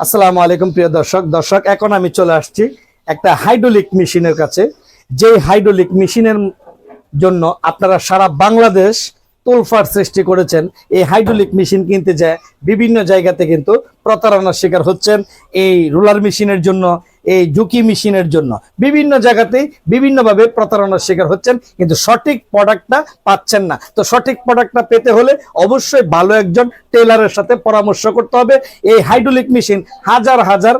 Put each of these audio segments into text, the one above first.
আসসালামু আলাইকুম প্রিয় দর্শক এখন আমি চলে আসছি একটা হাইড্রোলিক মেশিনের কাছে। যে হাইড্রোলিক মেশিনের জন্য আপনারা সারা বাংলাদেশ তোলফাড় সৃষ্টি করেছেন। এই হাইড্রোলিক মেশিন কিনতে যায় বিভিন্ন জায়গাতে কিন্তু প্রতারণার শিকার হচ্ছেন। এই রোলার মেশিনের জন্য, এই জুকি মেশিনের জন্য বিভিন্ন জায়গাতেই বিভিন্নভাবে প্রতারণার শিকার হচ্ছেন, কিন্তু সঠিক প্রোডাক্টটা পাচ্ছেন না। তো সঠিক প্রোডাক্টটা পেতে হলে অবশ্যই ভালো একজন টেলারের সাথে পরামর্শ করতে হবে। এই হাইড্রোলিক মেশিন হাজার হাজার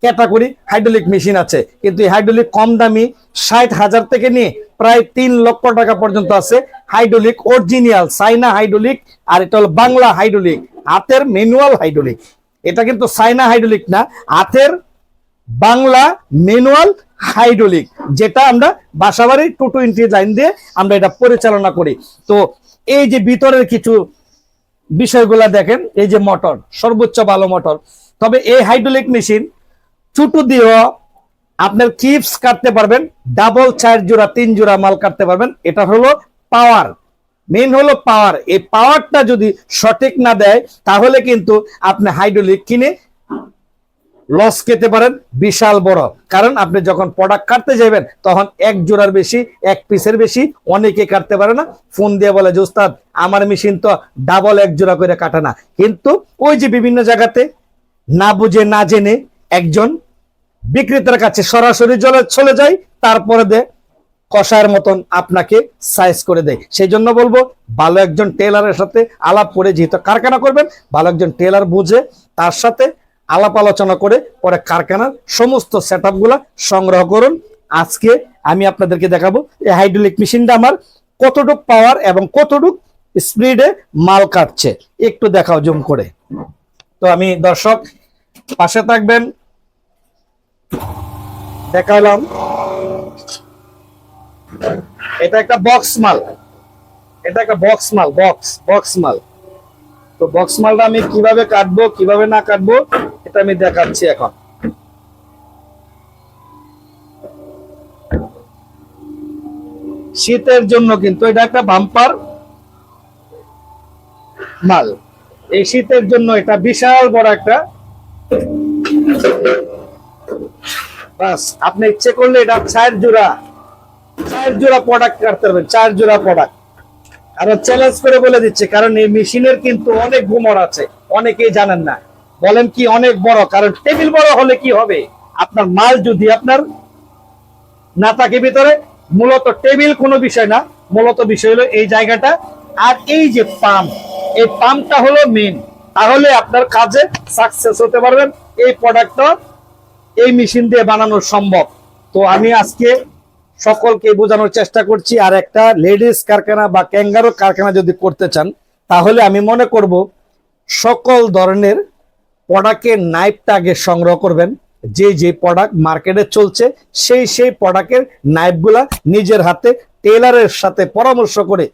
ক্যাটাগরি হাইড্রোলিক মেশিন আছে, কিন্তু এই হাইড্রোলিক কম দামি 60,000 থেকে নিয়ে প্রায় 3 লক্ষ টাকা পর্যন্ত আছে। হাইড্রোলিক অরিজিনাল চাইনা হাইড্রোলিক, আর এটা হলো বাংলা হাইড্রোলিক, হাতের ম্যানুয়াল হাইড্রোলিক। এটা কিন্তু চাইনা হাইড্রোলিক না, হাতের বাংলা ম্যানুয়াল হাইড্রোলিক, যেটা আমরা বাসাবাড়ির 220 লাইন দিয়ে আমরা এটা পরিচালনা করি। তো এই যে ভিতরের কিছু বিষয়গুলা দেখেন, এই যে মোটর সর্বোচ্চ ভালো মোটর। তবে এই হাইড্রোলিক মেশিন ছোট দিয়েও আপনার চিপস কাটতে পারবেন, ডাবল 4 জোড়া 3 জোড়া মাল কাটতে পারবেন। এটা হলো পাওয়ার, মেইন হলো পাওয়ার। এই পাওয়ারটা যদি সঠিক না দেয় তাহলে কিন্তু আপনি হাইড্রোলিক কিনে লস খেতে পারেন বিশাল বড়। কারণ আপনি যখন প্রোডাক্ট কাটতে যাবেন তখন 1 জোড়ার বেশি, 1 পিসের বেশি অনেকে কাটতে পারে না। ফোন দিয়ে বলে যে উস্তাদ আমার মেশিন তো ডাবল 1 জোড়া করে কাটে না। কিন্তু ওই যে বিভিন্ন জায়গাতে না বুঝে না জেনে একজন বিক্রেতার কাছে সরাসরি চলে যায়, তারপরে দেয় কষায়ের মতন আপনাকে সাইজ করে দেয়। সেই জন্য বলবো ভালো একজন টেলারের সাথে আলাপ করে, যেহেতু কারখানা করবেন, ভালো একজন টেলার বুঝে তার সাথে আলাপ আলোচনা করে পরে কারখানার সমস্ত সেটআপ গুলা সংগ্রহ করুন। আজকে আমি আপনাদেরকে দেখাবো এই হাইড্রোলিক মেশিনটা আমার কতটুক পাওয়ার এবং কতটুক স্পিডে মাল কাটছে, একটু দেখাও জুম করে। তো আমি দর্শক পাশে থাকবেন, দেখালাম। এটা একটা বক্স মাল, এটা একটা বক্স মাল, বক্স মাল। তো বক্স মালটা আমি কিভাবে কাটবো কিভাবে না কাটবো এটা আমি দেখাচ্ছি এখন। শীতের জন্য কিন্তু এটা একটা বাম্পার মাল। এই শীতের জন্য এটা বিশাল বড় একটা, বাস আপনি ইচ্ছে করলে এটা 4 জোড়া প্রোডাক্ট কাটতে পারবেন, 4 জোড়া প্রোডাক্ট। আর চ্যালেঞ্জ করে বলে দিচ্ছে, কারণ এই মেশিনের কিন্তু অনেক গুমর আছে, অনেকেই জানেন না। বলেন কি অনেক বড়, কারণ টেবিল বড় হলে কি হবে, আপনার মাল যদি আপনার না থাকে ভিতরে, মূলত টেবিল কোনো বিষয় না, মূলত বিষয় হলো এই জায়গাটা। আর এই যে পাম্প, এই পাম্পটা হলো মেইন, তাহলে আপনার কাজে সাকসেস হতে পারবেন। এই প্রোডাক্টটা এই মেশিন দিয়ে বানানো সম্ভব। তো আমি আজকে সকলকে বোঝানোর চেষ্টা করছি। আর একটা লেডিস কারখানা বা ক্যাঙ্গারো কারখানা যদি করতে চান, তাহলে আমি মনে করব সকল ধরনের প্রোডাক্টের নাইফটা আগে সংগ্রহ করবেন। যে প্রোডাক্ট মার্কেটে চলছে সেই প্রোডাক্টের নাইফগুলা নিজের হাতে টেলারের সাথে পরামর্শ করে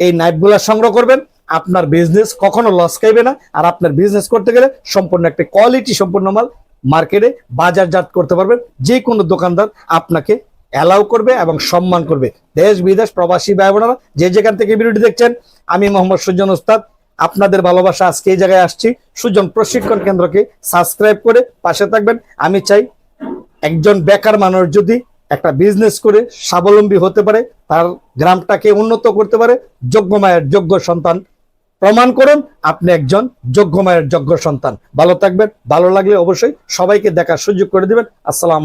এই নাইফগুলা সংগ্রহ করবেন। আপনার বিজনেস কখনো লস খাইবে না। আর আপনার বিজনেস করতে গেলে সম্পূর্ণ একটা কোয়ালিটি সম্পূর্ণ মাল মার্কেটে বাজারজাত করতে পারবেন। যে কোনো দোকানদার আপনাকে অ্যালাউ করবে এবং সম্মান করবে। দেশ বিদেশ প্রবাসী ভাই বোনেরা যে যেখান থেকে ভিডিওটি দেখছেন, আমি মোহাম্মদ সুজন উস্তাদ, আপনাদের ভালোবাসা আজকে এই জায়গায় আসছি। সুজন প্রশিক্ষণ কেন্দ্রকে সাবস্ক্রাইব করে পাশে থাকবেন। আমি চাই একজন বেকার মানুষ যদি একটা বিজনেস করে স্বাবলম্বী হতে পারে, তার গ্রামটাকে উন্নত করতে পারে। যোগ্য মায়ের যোগ্য সন্তান, প্রমাণ করুন আপনি একজন যোগ্য মায়ের যোগ্য সন্তান। ভালো থাকবেন, ভালো লাগলে অবশ্যই সবাইকে দেখার সুযোগ করে দিবেন। আসসালাম।